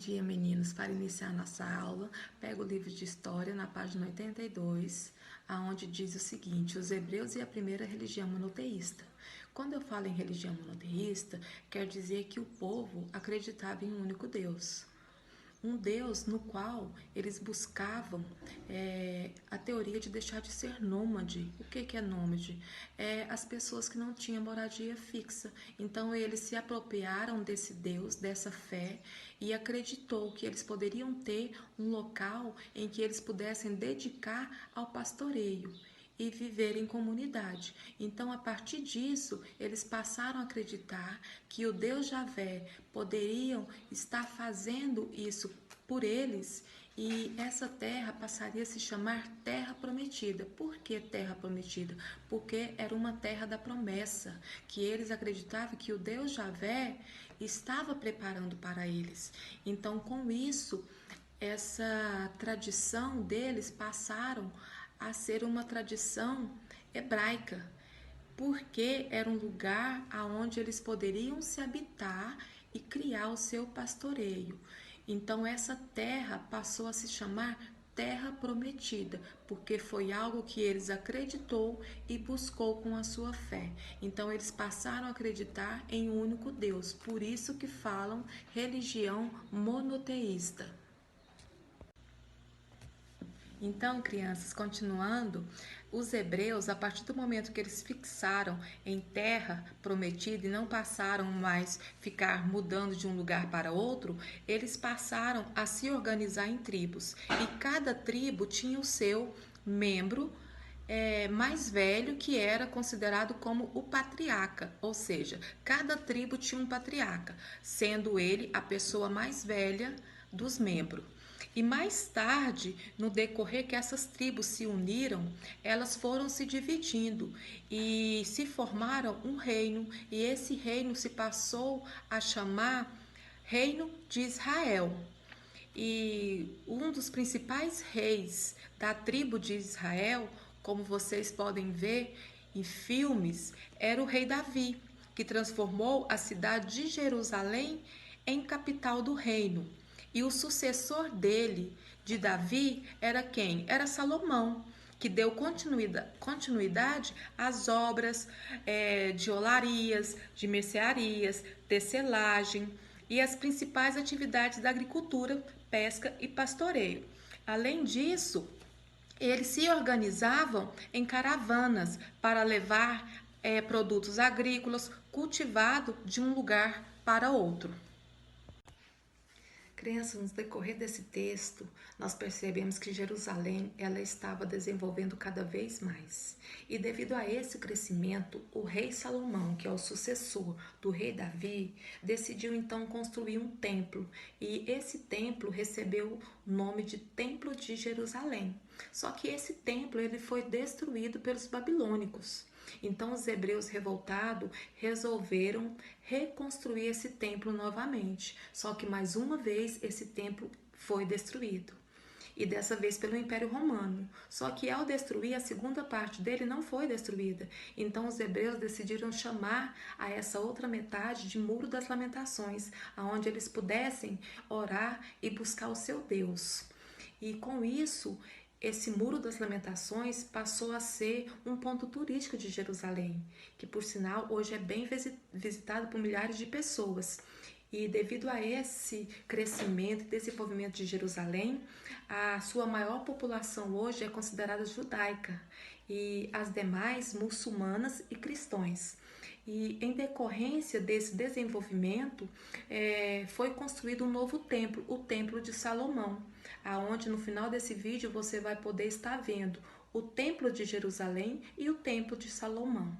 dia, meninos. Para iniciar nossa aula, pega o livro de História na página 82, aonde diz o seguinte: os hebreus e a primeira religião monoteísta. Quando eu falo em religião monoteísta, quer dizer que o povo acreditava em um único Deus. Um Deus no qual eles buscavam a teoria de deixar de ser nômade. O que é nômade? As pessoas que não tinham moradia fixa. Então eles se apropriaram desse Deus, dessa fé, e acreditou que eles poderiam ter um local em que eles pudessem dedicar ao pastoreio e viver em comunidade. Então, a partir disso, eles passaram a acreditar que o Deus Javé poderiam estar fazendo isso por eles, e essa terra passaria a se chamar Terra Prometida. Por que Terra Prometida? Porque era uma terra da promessa, que eles acreditavam que o Deus Javé estava preparando para eles. Então, com isso, essa tradição deles passaram a ser uma tradição hebraica, porque era um lugar aonde eles poderiam se habitar e criar o seu pastoreio. Então essa terra passou a se chamar Terra Prometida, porque foi algo que eles acreditou e buscou com a sua fé. Então eles passaram a acreditar em um único Deus, por isso que falam religião monoteísta. Então, crianças, continuando, os hebreus, a partir do momento que eles fixaram em terra prometida e não passaram mais ficar mudando de um lugar para outro, eles passaram a se organizar em tribos. E cada tribo tinha o seu membro mais velho, que era considerado como o patriarca, ou seja, cada tribo tinha um patriarca, sendo ele a pessoa mais velha dos membros. E mais tarde, no decorrer que essas tribos se uniram, elas foram se dividindo e se formaram um reino, e esse reino se passou a chamar Reino de Israel. E um dos principais reis da tribo de Israel, como vocês podem ver em filmes, era o rei Davi, que transformou a cidade de Jerusalém em capital do reino. E o sucessor dele, de Davi, era quem? Era Salomão, que deu continuidade às obras de olarias, de mercearias, tecelagem e as principais atividades da agricultura, pesca e pastoreio. Além disso, eles se organizavam em caravanas para levar produtos agrícolas cultivados de um lugar para outro. Crianças, no decorrer desse texto, nós percebemos que Jerusalém ela estava desenvolvendo cada vez mais. E devido a esse crescimento, o rei Salomão, que é o sucessor do rei Davi, decidiu então construir um templo. E esse templo recebeu o nome de Templo de Jerusalém. Só que esse templo ele foi destruído pelos babilônicos. Então os hebreus revoltados resolveram reconstruir esse templo novamente. Só que mais uma vez esse templo foi destruído. E dessa vez pelo Império Romano. Só que ao destruir, a segunda parte dele não foi destruída. Então os hebreus decidiram chamar a essa outra metade de Muro das Lamentações, aonde eles pudessem orar e buscar o seu Deus. E com isso, esse Muro das Lamentações passou a ser um ponto turístico de Jerusalém, que por sinal hoje é bem visitado por milhares de pessoas. E devido a esse crescimento e desenvolvimento de Jerusalém, a sua maior população hoje é considerada judaica e as demais muçulmanas e cristãos. E em decorrência desse desenvolvimento, foi construído um novo templo, o Templo de Salomão, aonde no final desse vídeo você vai poder estar vendo o Templo de Jerusalém e o Templo de Salomão.